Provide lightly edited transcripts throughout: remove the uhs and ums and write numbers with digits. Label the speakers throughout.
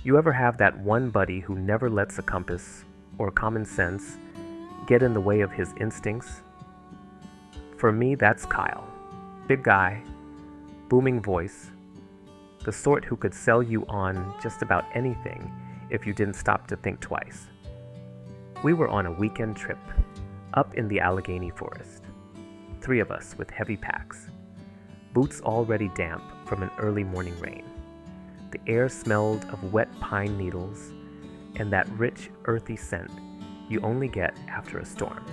Speaker 1: You ever have that one buddy who never lets a compass or common sense get in the way of his instincts? For me, that's Kyle. Big guy, booming voice, the sort who could sell you on just about anything if you didn't stop to think twice. We were on a weekend trip up in the Allegheny Forest. 3 of us with heavy packs, boots already damp from an early morning rain. The air smelled of wet pine needles and that rich, earthy scent you only get after a storm.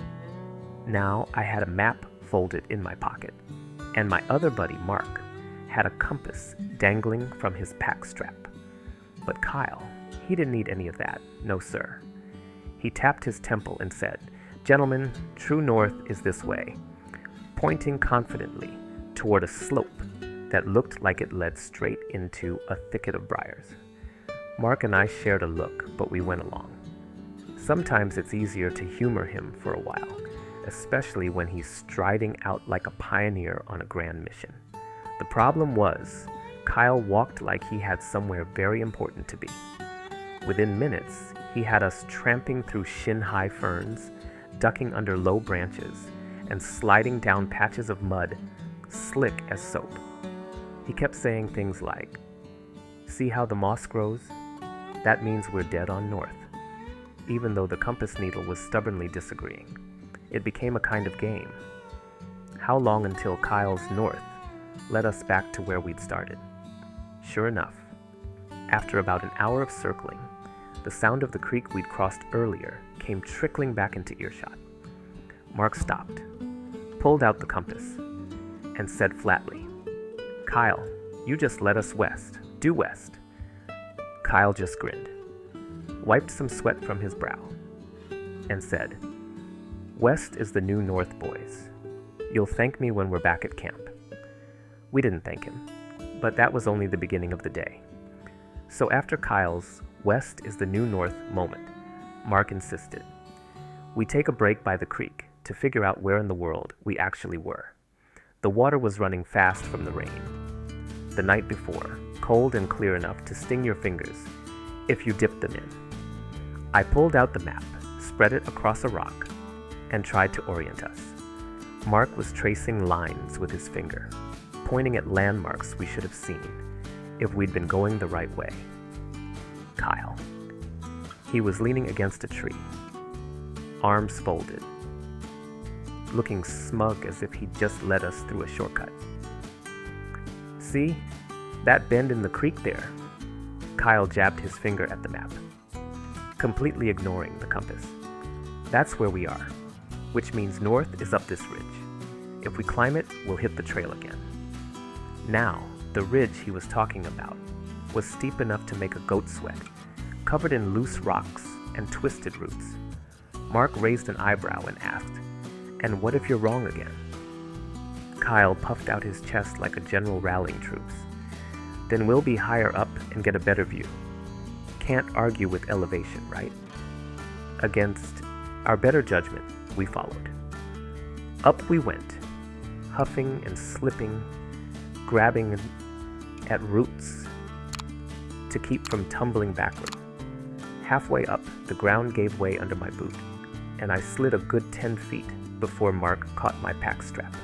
Speaker 1: Now I had a map folded in my pocket, and my other buddy, Mark, had a compass dangling from his pack strap. But Kyle, he didn't need any of that, no sir. He tapped his temple and said, "Gentlemen, true north is this way," pointing confidently toward a slope that looked like it led straight into a thicket of briars. Mark and I shared a look, but we went along. Sometimes it's easier to humor him for a while, especially when he's striding out like a pioneer on a grand mission. The problem was, Kyle walked like he had somewhere very important to be. Within minutes, he had us tramping through shin-high ferns, ducking under low branches, and sliding down patches of mud, slick as soap. He kept saying things like, "See how the moss grows? That means we're dead on north." Even though the compass needle was stubbornly disagreeing, it became a kind of game. How long until Kyle's north led us back to where we'd started? Sure enough, after about an hour of circling, the sound of the creek we'd crossed earlier came trickling back into earshot. Mark stopped, pulled out the compass, and said flatly, "Kyle, you just led us west. Due west." Kyle just grinned, wiped some sweat from his brow, and said, "West is the new north, boys. You'll thank me when we're back at camp." We didn't thank him, but that was only the beginning of the day. So after Kyle's "West is the new north" moment, Mark insisted we take a break by the creek to figure out where in the world we actually were. The water was running fast from the rain. The night before, cold and clear enough to sting your fingers if you dipped them in. I pulled out the map, spread it across a rock, and tried to orient us. Mark was tracing lines with his finger, pointing at landmarks we should have seen if we'd been going the right way. Kyle. He was leaning against a tree, arms folded, looking smug as if he'd just led us through a shortcut. "See, that bend in the creek there?" Kyle jabbed his finger at the map, completely ignoring the compass. "That's where we are, which means north is up this ridge. If we climb it, we'll hit the trail again." Now, the ridge he was talking about was steep enough to make a goat sweat, covered in loose rocks and twisted roots. Mark raised an eyebrow and asked, "And what if you're wrong again?" Kyle puffed out his chest like a general rallying troops. "Then we'll be higher up and get a better view. Can't argue with elevation, right?" Against our better judgment, we followed. Up we went, huffing and slipping, grabbing at roots to keep from tumbling backward. Halfway up, the ground gave way under my boot, and I slid a good 10 feet before Mark caught my pack strap.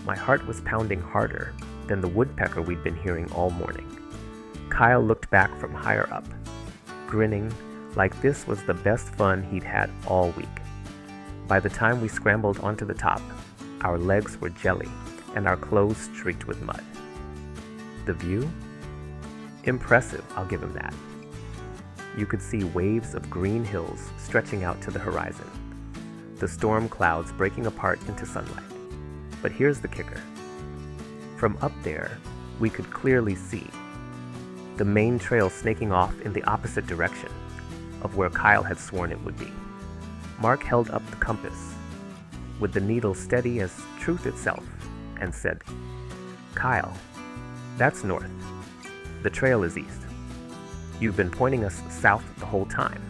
Speaker 1: My heart was pounding harder than the woodpecker we'd been hearing all morning. Kyle looked back from higher up, grinning like this was the best fun he'd had all week. By the time we scrambled onto the top, our legs were jelly and our clothes streaked with mud. The view? Impressive, I'll give him that. You could see waves of green hills stretching out to the horizon, the storm clouds breaking apart into sunlight. But here's the kicker. From up there, we could clearly see the main trail snaking off in the opposite direction of where Kyle had sworn it would be. Mark held up the compass, with the needle steady as truth itself, and said, "Kyle, that's north. The trail is east. You've been pointing us south the whole time."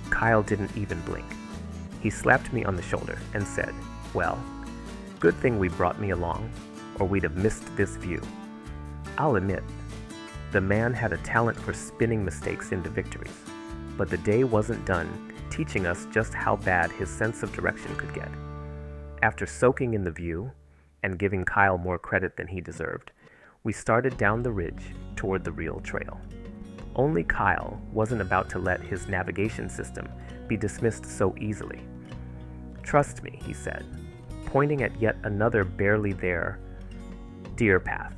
Speaker 1: Kyle didn't even blink. He slapped me on the shoulder and said, "Well, good thing we brought me along, or we'd have missed this view. I'll admit, The man had a talent for spinning mistakes into victories, but the day wasn't done teaching us just how bad his sense of direction could get. After soaking in the view and giving Kyle more credit than he deserved, we started down the ridge toward the real trail. Only Kyle wasn't about to let his navigation system be dismissed so easily. "Trust me," he said, pointing at yet another barely there deer path.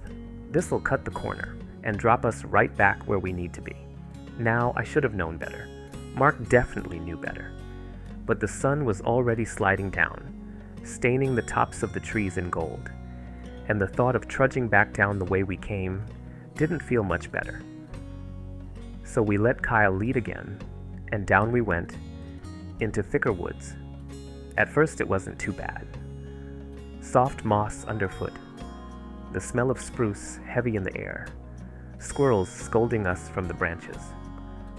Speaker 1: "This'll cut the corner and drop us right back where we need to be." Now, I should have known better. Mark definitely knew better. But the sun was already sliding down, staining the tops of the trees in gold, and the thought of trudging back down the way we came didn't feel much better. So we let Kyle lead again, and down we went, into thicker woods. At first it wasn't too bad. Soft moss underfoot, the smell of spruce heavy in the air, squirrels scolding us from the branches.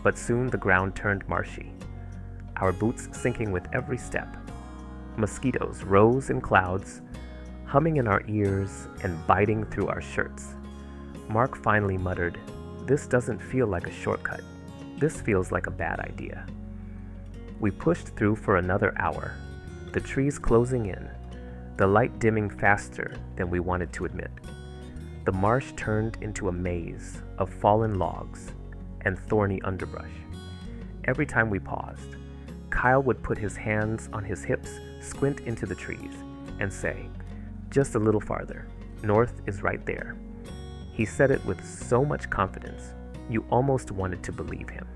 Speaker 1: But soon the ground turned marshy, our boots sinking with every step. Mosquitoes rose in clouds, humming in our ears and biting through our shirts. Mark finally muttered, "This doesn't feel like a shortcut. This feels like a bad idea." We pushed through for another hour, the trees closing in, the light dimming faster than we wanted to admit. The marsh turned into a maze of fallen logs and thorny underbrush. Every time we paused, Kyle would put his hands on his hips, squint into the trees, and say, "Just a little farther. North is right there." He said it with so much confidence, you almost wanted to believe him,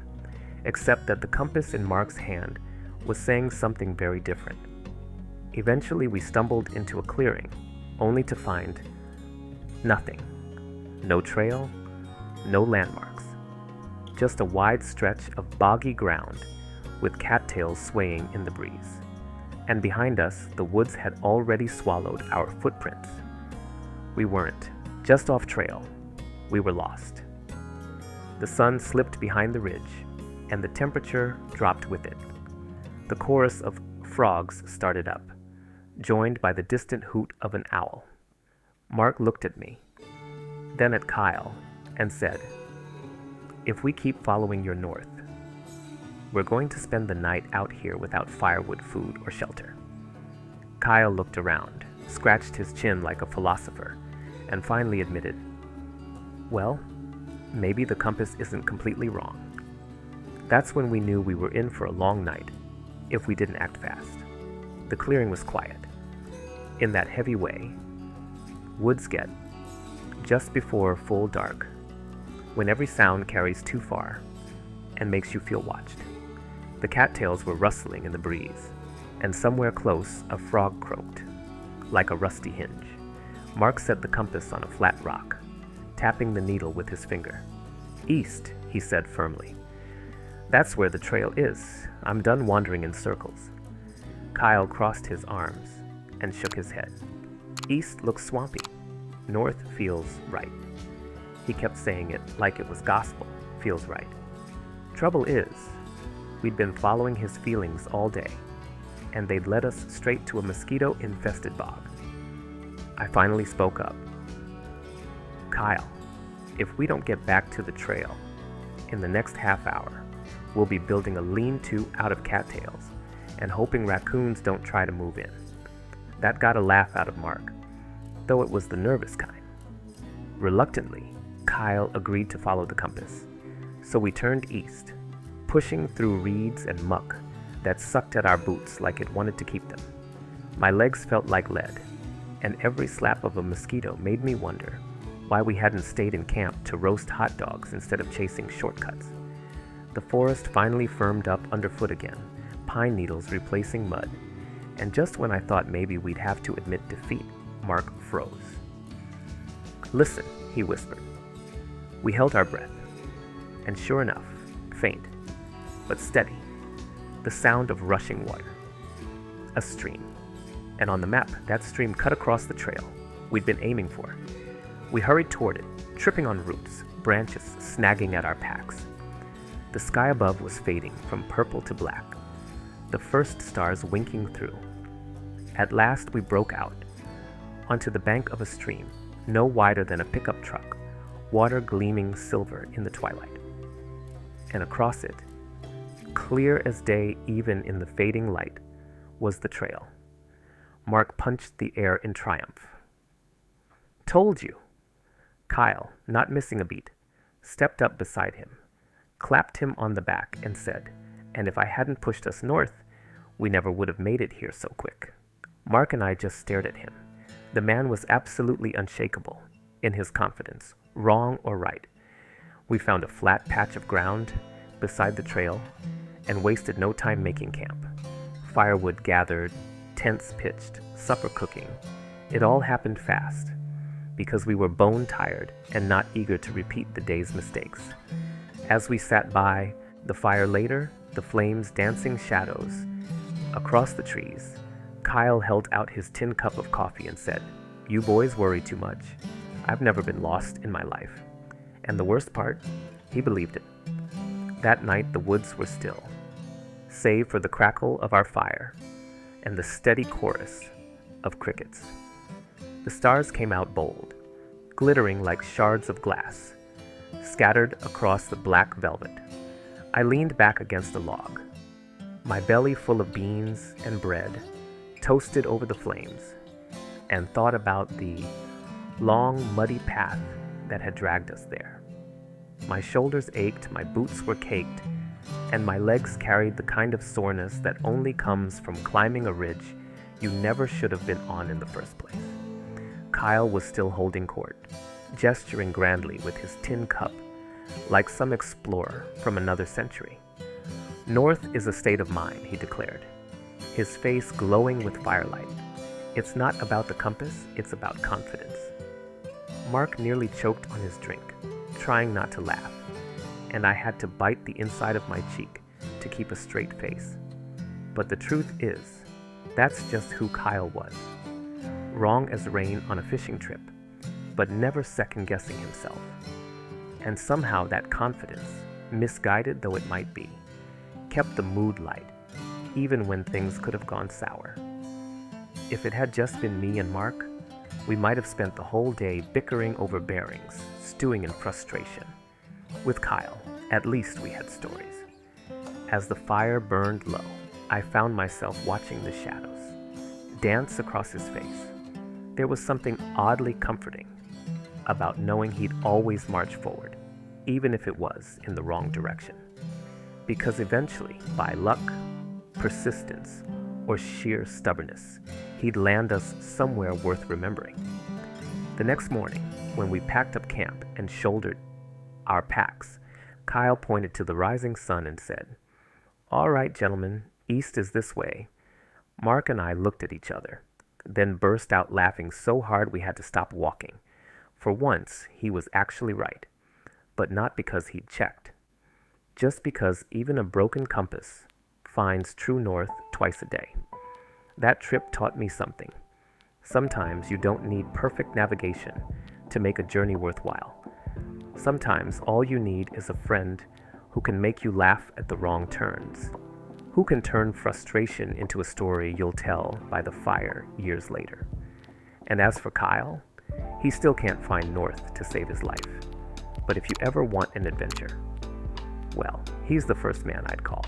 Speaker 1: except that the compass in Mark's hand was saying something very different. Eventually we stumbled into a clearing, only to find nothing. No trail, no landmarks. Just a wide stretch of boggy ground with cattails swaying in the breeze. And behind us, the woods had already swallowed our footprints. We weren't just off trail. We were lost. The sun slipped behind the ridge, and the temperature dropped with it. The chorus of frogs started up, joined by the distant hoot of an owl. Mark looked at me, then at Kyle, and said, "If we keep following your north, we're going to spend the night out here without firewood, food, or shelter." Kyle looked around, scratched his chin like a philosopher, and finally admitted, "Well, maybe the compass isn't completely wrong." That's when we knew we were in for a long night, if we didn't act fast. The clearing was quiet, in that heavy way woods get just before full dark, when every sound carries too far and makes you feel watched. The cattails were rustling in the breeze, and somewhere close a frog croaked, like a rusty hinge. Mark set the compass on a flat rock, tapping the needle with his finger. "East," he said firmly. "That's where the trail is. I'm done wandering in circles." Kyle crossed his arms and shook his head. "East looks swampy. North feels right." He kept saying it like it was gospel. "Feels right." Trouble is, we'd been following his feelings all day, and they'd led us straight to a mosquito-infested bog. I finally spoke up. "Kyle, if we don't get back to the trail in the next half hour, we'll be building a lean-to out of cattails and hoping raccoons don't try to move in." That got a laugh out of Mark, though it was the nervous kind. Reluctantly, Kyle agreed to follow the compass, so we turned east, pushing through reeds and muck that sucked at our boots like it wanted to keep them. My legs felt like lead, and every slap of a mosquito made me wonder why we hadn't stayed in camp to roast hot dogs instead of chasing shortcuts. The forest finally firmed up underfoot again, pine needles replacing mud, and just when I thought maybe we'd have to admit defeat, Mark froze. "Listen," he whispered. We held our breath, and sure enough, faint, but steady, the sound of rushing water. A stream, and on the map, that stream cut across the trail we'd been aiming for. We hurried toward it, tripping on roots, branches snagging at our packs. The sky above was fading from purple to black, the first stars winking through. At last we broke out onto the bank of a stream no wider than a pickup truck, water gleaming silver in the twilight. And across it, clear as day even in the fading light, was the trail. Mark punched the air in triumph. "Told you!" Kyle, not missing a beat, stepped up beside him, clapped him on the back, and said, "And if I hadn't pushed us north, we never would have made it here so quick." Mark and I just stared at him. The man was absolutely unshakable in his confidence, wrong or right. We found a flat patch of ground beside the trail and wasted no time making camp. Firewood gathered, tents pitched, supper cooking. It all happened fast because we were bone tired and not eager to repeat the day's mistakes. As we sat by the fire later, the flames dancing shadows across the trees, Kyle held out his tin cup of coffee and said, "You boys worry too much. I've never been lost in my life." And the worst part, he believed it. That night the woods were still, save for the crackle of our fire and the steady chorus of crickets. The stars came out bold, glittering like shards of glass, scattered across the black velvet. I leaned back against a log, my belly full of beans and bread, toasted over the flames, and thought about the long, muddy path that had dragged us there. My shoulders ached, my boots were caked, and my legs carried the kind of soreness that only comes from climbing a ridge you never should have been on in the first place. Kyle was still holding court, gesturing grandly with his tin cup, like some explorer from another century. "North is a state of mind," he declared, his face glowing with firelight. "It's not about the compass, it's about confidence." Mark nearly choked on his drink, trying not to laugh, and I had to bite the inside of my cheek to keep a straight face. But the truth is, that's just who Kyle was. Wrong as rain on a fishing trip, but never second-guessing himself. And somehow that confidence, misguided though it might be, kept the mood light, even when things could have gone sour. If it had just been me and Mark, we might have spent the whole day bickering over bearings, stewing in frustration. With Kyle, at least we had stories. As the fire burned low, I found myself watching the shadows dance across his face. There was something oddly comforting about knowing he'd always march forward, even if it was in the wrong direction. Because eventually, by luck, persistence, or sheer stubbornness, he'd land us somewhere worth remembering. The next morning, when we packed up camp and shouldered our packs, Kyle pointed to the rising sun and said, "All right, gentlemen, east is this way." Mark and I looked at each other, then burst out laughing so hard we had to stop walking. For once, he was actually right, but not because he'd checked. Just because even a broken compass finds true north twice a day. That trip taught me something. Sometimes you don't need perfect navigation to make a journey worthwhile. Sometimes all you need is a friend who can make you laugh at the wrong turns, who can turn frustration into a story you'll tell by the fire years later. And as for Kyle, he still can't find north to save his life. But if you ever want an adventure, well, he's the first man I'd call.